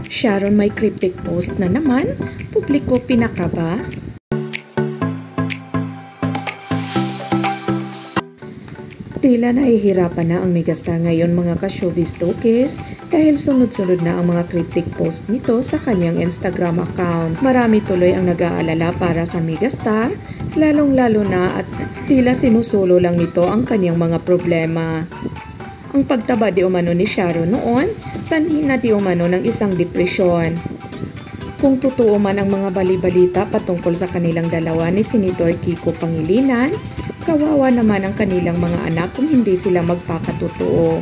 Sharon, may cryptic post na naman. Publiko pinakaba. Tila nahihirapan na ang megastar ngayon mga ka-showbiz tokes dahil sunod-sunod na ang mga cryptic post nito sa kanyang Instagram account. Marami tuloy ang nag-aalala para sa megastar, lalong-lalo na at tila sinusulo lang nito ang kanyang mga problema. Ang pagtaba di umano ni Sharon noon, sanhi na di umano ng isang depresyon. Kung totoo man ang mga bali-balita patungkol sa kanilang dalawa ni Senator Kiko Pangilinan, kawawa naman ang kanilang mga anak kung hindi sila magpakatotoo.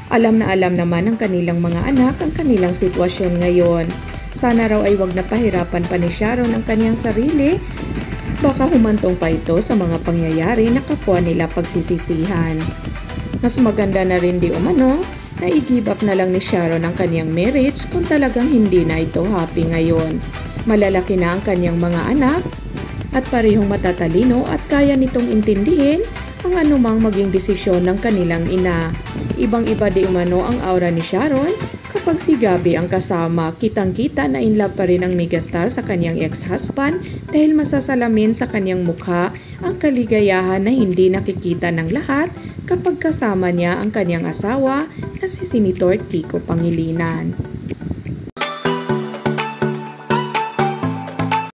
Alam naman ng kanilang mga anak ang kanilang sitwasyon ngayon. Sana raw ay wag na pahirapan pa ni Sharon ang kanyang sarili. Baka humantong pa ito sa mga pangyayari na kapwa nila pagsisisihan. Mas maganda na rin di umano na i-give up na lang ni Sharon ang kanyang marriage kung talagang hindi na ito happy ngayon. Malalaki na ang kanyang mga anak at parehong matatalino at kaya nitong intindihin ang anumang maging desisyon ng kanilang ina. Ibang-iba di umano ang aura ni Sharon kapag si Gabby ang kasama. Kitang-kita na in love pa rin ang megastar sa kanyang ex-husband dahil masasalamin sa kanyang mukha ang kaligayahan na hindi nakikita ng lahat kapag kasama niya ang kanyang asawa na si Senator Kiko Pangilinan.